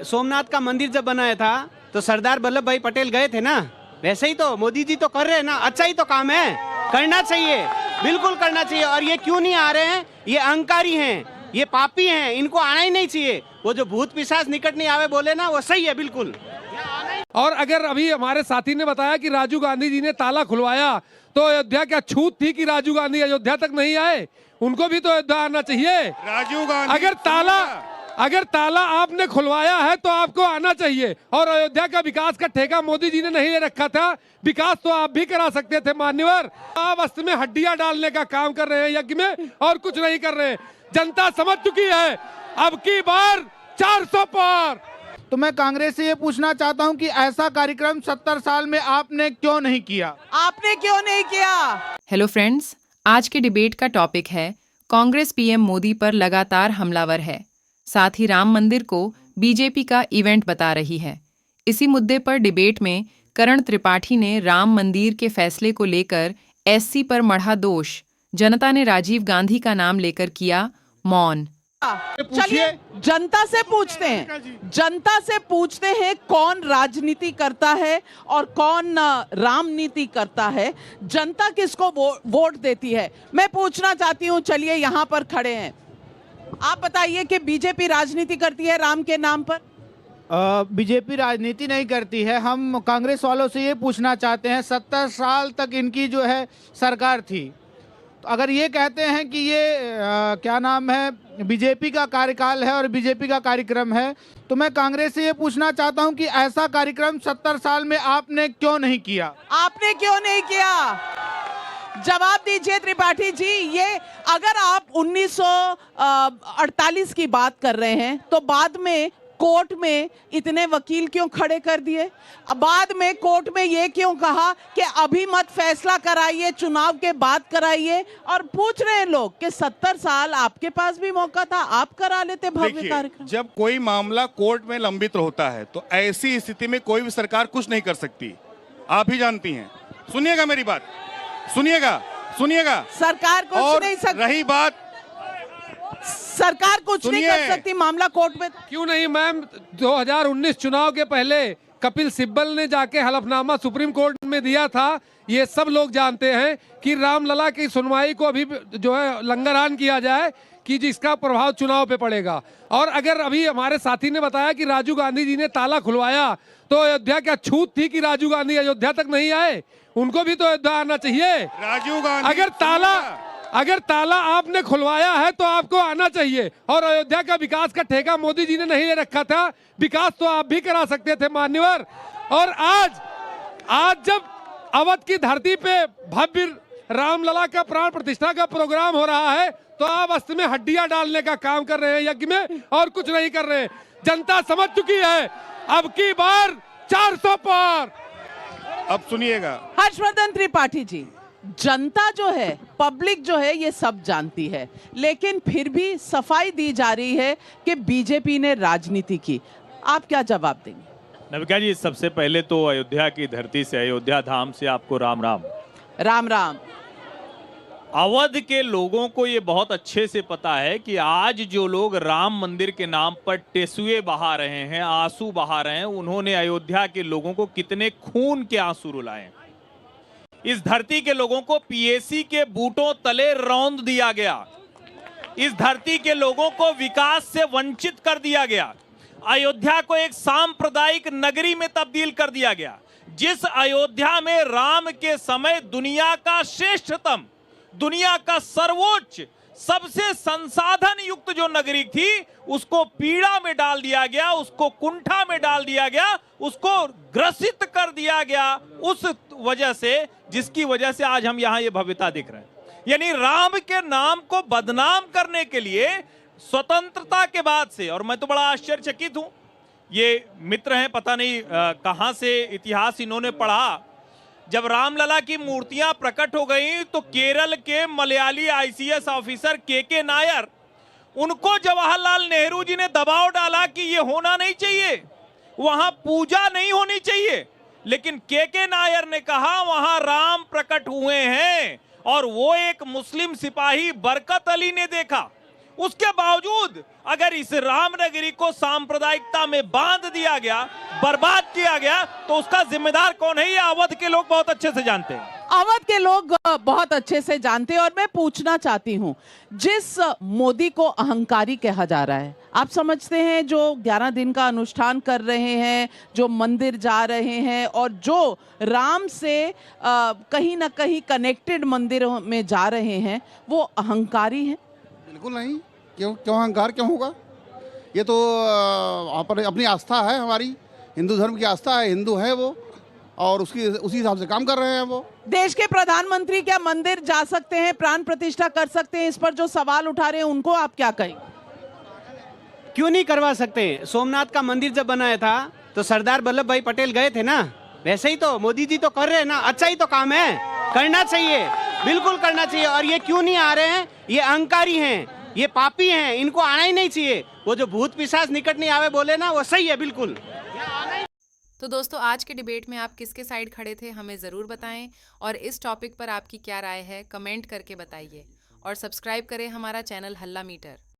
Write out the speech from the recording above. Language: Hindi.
सोमनाथ का मंदिर जब बनाया था तो सरदार वल्लभ भाई पटेल गए थे ना, वैसे ही तो मोदी जी तो कर रहे हैं ना। अच्छा ही तो काम है, करना चाहिए, बिल्कुल करना चाहिए। और ये क्यों नहीं आ रहे हैं? ये अहंकारी हैं, ये पापी हैं, इनको आना ही नहीं चाहिए। वो जो भूत पिशाच निकट नहीं आवे बोले ना, वो सही है बिल्कुल। और अगर अभी हमारे साथी ने बताया कि राजीव गांधी जी ने ताला खुलवाया, तो अयोध्या क्या छूत थी कि राजीव गांधी अयोध्या तक नहीं आए? उनको भी तो अयोध्या आना चाहिए। राजीव गांधी अगर ताला आपने खुलवाया है तो आपको आना चाहिए। और अयोध्या का विकास का ठेका मोदी जी ने नहीं ले रखा था, विकास तो आप भी करा सकते थे मान्यवर। आप अस्त में हड्डियां डालने का काम कर रहे हैं यज्ञ में, और कुछ नहीं कर रहे हैं। जनता समझ चुकी है, अब की बार 400 पार। तो मैं कांग्रेस से ये पूछना चाहता हूं कि ऐसा कार्यक्रम 70 साल में आपने क्यों नहीं किया? आपने क्यों नहीं किया? हेलो फ्रेंड्स, आज के डिबेट का टॉपिक है कांग्रेस पीएम मोदी पर लगातार हमलावर है, साथ ही राम मंदिर को बीजेपी का इवेंट बता रही है। इसी मुद्दे पर डिबेट में करण त्रिपाठी ने राम मंदिर के फैसले को लेकर एससी पर मढ़ा दोष। जनता ने राजीव गांधी का नाम लेकर किया मौन। चलिए जनता से पूछते हैं, जनता से पूछते हैं कौन राजनीति करता है और कौन राम नीति करता है, जनता किसको वोट देती है। मैं पूछना चाहती हूं, चलिए यहां पर खड़े हैं, आप बताइए कि बीजेपी राजनीति करती है राम के नाम पर? बीजेपी राजनीति नहीं करती है। हम कांग्रेस वालों से ये पूछना चाहते हैं, 70 साल तक इनकी जो है सरकार थी, तो अगर ये कहते हैं कि ये क्या नाम है बीजेपी का कार्यकाल है और बीजेपी का कार्यक्रम है, तो मैं कांग्रेस से ये पूछना चाहता हूं कि ऐसा कार्यक्रम 70 साल में आपने क्यों नहीं किया? आपने क्यों नहीं किया? जवाब दीजिए त्रिपाठी जी। ये अगर आप 1948 की बात कर रहे हैं तो बाद में कोर्ट में इतने वकील क्यों खड़े कर दिए? बाद में कोर्ट में ये क्यों कहा कि अभी मत फैसला कराइए, चुनाव के बाद कराइए? और पूछ रहे हैं लोग कि 70 साल आपके पास भी मौका था, आप करा लेते भव्य कार्यक्रम। जब कोई मामला कोर्ट में लंबित होता है तो ऐसी स्थिति में कोई भी सरकार कुछ नहीं कर सकती, आप ही जानती हैं। सुनिएगा मेरी बात, सुनिएगा। सरकार कुछ नहीं सकती। रही बात, सरकार कुछ नहीं कर सकती, मामला कोर्ट में। क्यों नहीं मैम? 2019 चुनाव के पहले कपिल सिब्बल ने जाके हलफनामा सुप्रीम कोर्ट में दिया था। ये सब लोग जानते हैं कि रामलला की सुनवाई को अभी जो है लंगरहान किया जाए, कि जिसका प्रभाव चुनाव पे पड़ेगा। और अगर अभी हमारे साथी ने बताया कि राजीव गांधी जी ने ताला खुलवाया, तो अयोध्या क्या छूत थी कि राजीव गांधी अयोध्या तक नहीं आए? उनको भी तो अयोध्या आना चाहिए। राजीव गांधी अगर ताला आपने खुलवाया है तो आपको आना चाहिए। और अयोध्या का विकास का ठेका मोदी जी ने नहीं ले रखा था, विकास तो आप भी करा सकते थे मान्यवर। और आज जब अवध की धरती पे भव्य रामलला का प्राण प्रतिष्ठा का प्रोग्राम हो रहा है, तो आप अस्त में हड्डियां डालने का काम कर रहे हैं यज्ञ में, और कुछ नहीं कर रहे हैं। जनता समझ चुकी है, अब की बार 400 पार। अब सुनिएगा हर्षवर्धन त्रिपाठी जी, जनता जो है, पब्लिक जो है, ये सब जानती है, लेकिन फिर भी सफाई दी जा रही है कि बीजेपी ने राजनीति की। आप क्या जवाब देंगे? नविका जी, सबसे पहले तो अयोध्या की धरती से, अयोध्या धाम से आपको राम राम। राम राम। अवध के लोगों को ये बहुत अच्छे से पता है कि आज जो लोग राम मंदिर के नाम पर टेसुए बहा रहे हैं, आंसू बहा रहे हैं, उन्होंने अयोध्या के लोगों को कितने खून के आंसू रुलाए। इस धरती के लोगों को पीएसी के बूटों तले रौंद दिया गया। इस धरती के लोगों को विकास से वंचित कर दिया गया। अयोध्या को एक सांप्रदायिक नगरी में तब्दील कर दिया गया। जिस अयोध्या में राम के समय दुनिया का श्रेष्ठतम, दुनिया का सर्वोच्च, सबसे संसाधन युक्त जो नगरी थी, उसको पीड़ा में डाल दिया गया, उसको कुंठा में डाल दिया गया, उसको ग्रसित कर दिया गया, उस वजह से, जिसकी वजह से आज हम यहाँ ये भव्यता देख रहे हैं। यानी राम के नाम को बदनाम करने के लिए स्वतंत्रता के बाद से, और मैं तो बड़ा आश्चर्यचकित हूं, ये मित्र हैं, पता नहीं कहां से इतिहास इन्होंने पढ़ा। जब रामलला की मूर्तियां प्रकट हो गई तो केरल के मलयाली आईसीएस ऑफिसर के नायर, उनको जवाहरलाल नेहरू जी ने दबाव डाला कि ये होना नहीं चाहिए, वहां पूजा नहीं होनी चाहिए। लेकिन के नायर ने कहा वहां राम प्रकट हुए हैं, और वो एक मुस्लिम सिपाही बरकत अली ने देखा, उसके बावजूद अगर इस रामनगरी को सांप्रदायिकता में बांध दिया गया, बर्बाद किया गया, तो उसका जिम्मेदार कौन है, ये अवध के लोग बहुत अच्छे से जानते हैं। अवध के लोग बहुत अच्छे से जानते हैं। और मैं पूछना चाहती हूं, जिस मोदी को अहंकारी कहा जा रहा है, आप समझते हैं जो 11 दिन का अनुष्ठान कर रहे हैं, जो मंदिर जा रहे हैं और जो राम से कहीं ना कहीं कनेक्टेड मंदिरों में जा रहे हैं, वो अहंकारी हैं? बिल्कुल नहीं। क्यों अहंकार क्यों होगा? ये तो अपनी आस्था है, हमारी हिंदू धर्म की आस्था है, हिंदू है वो, और उसी हिसाब से काम कर रहे हैं वो। देश के प्रधानमंत्री क्या मंदिर जा सकते हैं, प्राण प्रतिष्ठा कर सकते हैं? इस पर जो सवाल उठा रहे हैं उनको आप क्या कहेंगे? क्यों नहीं करवा सकते? सोमनाथ का मंदिर जब बनाया था तो सरदार वल्लभ भाई पटेल गए थे ना, वैसे ही तो मोदी जी तो कर रहे हैं ना। अच्छा ही तो काम है, करना चाहिए, बिल्कुल करना चाहिए। और ये क्यों नहीं आ रहे हैं? ये अहंकारी हैं, ये पापी हैं, इनको आना ही नहीं चाहिए। वो जो भूत पिशाच निकट नहीं आवे बोले ना, वो सही है बिल्कुल। तो दोस्तों, आज के डिबेट में आप किसके साइड खड़े थे हमें ज़रूर बताएं, और इस टॉपिक पर आपकी क्या राय है कमेंट करके बताइए, और सब्सक्राइब करें हमारा चैनल हल्ला मीटर।